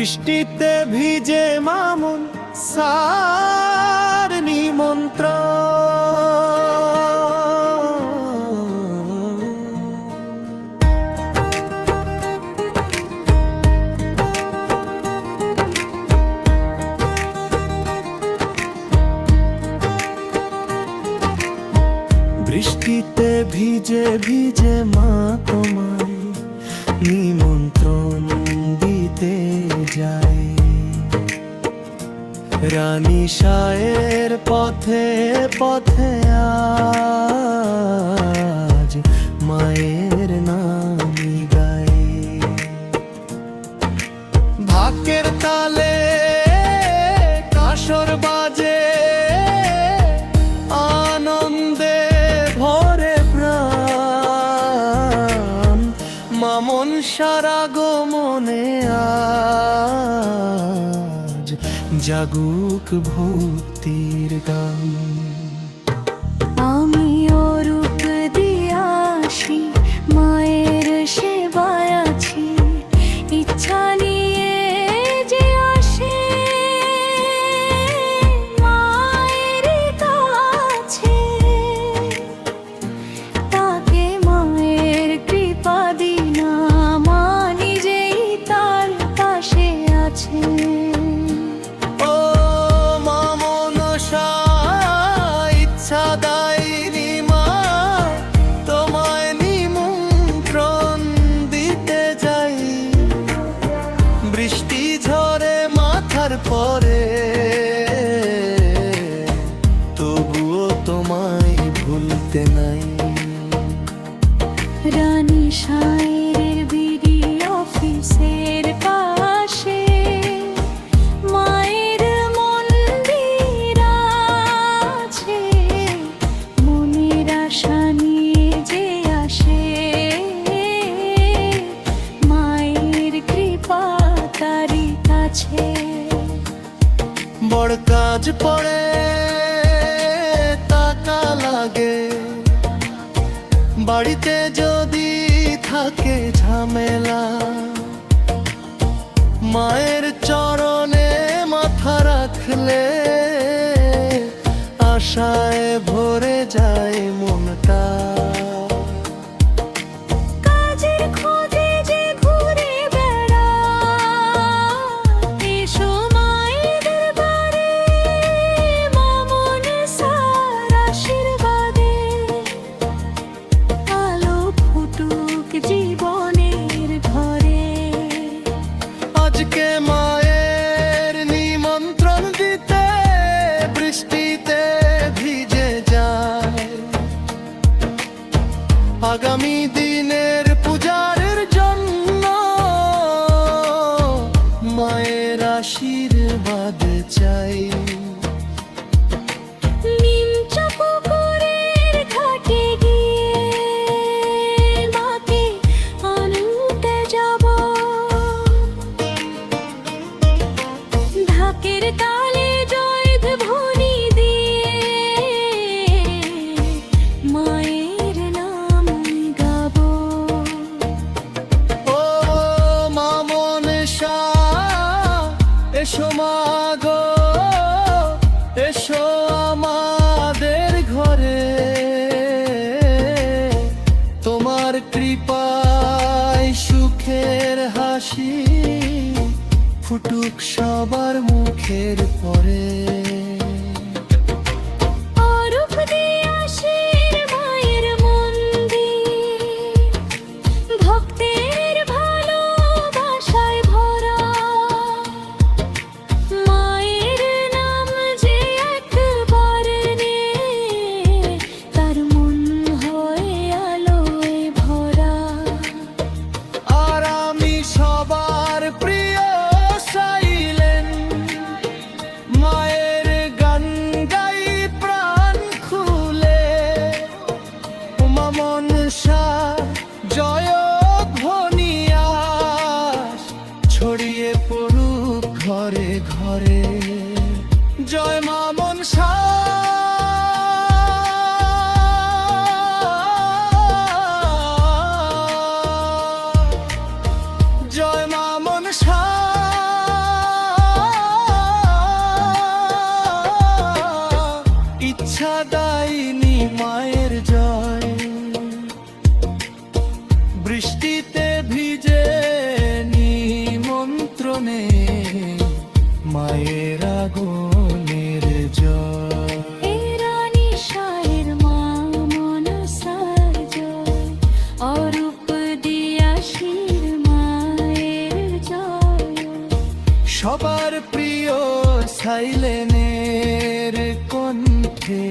বৃষ্টিতে ভিজে মামুন সার নিমন্ত্রণ। বৃষ্টিতে ভিজে ভিজে মা তোমায় নিমন্ত্রণ দিতে যায়। রানী সায়ের পথে পথে আজ মায়ের নামই গায়। ঢাকের তালে কাসর বাজে আনন্দে ভরে প্রাণ। মামন সারা গমনে আজ জাগুক ভক্তির গান। আমি রূপ দিয়াছি মায়ের সেবায় আছি, ইচ্ছা নিয়ে যে আসে মায়ের কাছে, তাকে মায়ের কৃপা দিনা মা নিজেই তার পাশে আছে। বৃষ্টি ঝরে মাথার পরে তবুও তোমায় ভুলতে নাই। রানী সায়ের বিডি অফিসের পাশে মায়ের মন্দির আছে, মনের আশা নিয়ে যে আসে মায়ের কৃপা তারই কাছে। বড় কাজ পড়ে টাকা লাগে, বাড়িতে যদি থাকে ঝামেলা, মায়ের চরণে মাথা রাখলে আশায় ভরে যায় মনটা। কাজের খোঁজে যে ঘুরে বেড়ায়, এসো মায়ের দরবারে মামুন সার আশীর্বাদে। আলো ফুটুক জীবনের ঘরে। আজকে মায়ের নিমন্ত্রণ দিতে বৃষ্টিতে ভিজে যায়। আগামী দিনের পূজার জন্য মায়ের আশীর্বাদ চাই। পুকুরের ঘাটে গিয়ে মাকে আনতে যাব, ঢাকের তালে জয়ধ্বনি দিয়ে মায়ের নাম গাবো। ও মামন শাহ এসো মাগো, এসো আমাদের ঘরে। তোমার কৃপায় সুখের হাসি ফুটুক সবার মুখের পরে। অরূপ দিয়াশীর মায়ের মন্দির, ভক্তের ভালোবাসায় ভরা। মায়ের নাম যে একবার নে, তার মন হয় আলোয় ভরা। আর আমি সবার প্রিয় সাইলেন মায়ের আগনের জয়। এ রানী শাহের মা মনসার জয়, অরূপ দিয়াশীর মায়ের জয়। সবার প্রিয় সাইলেনের কণ্ঠে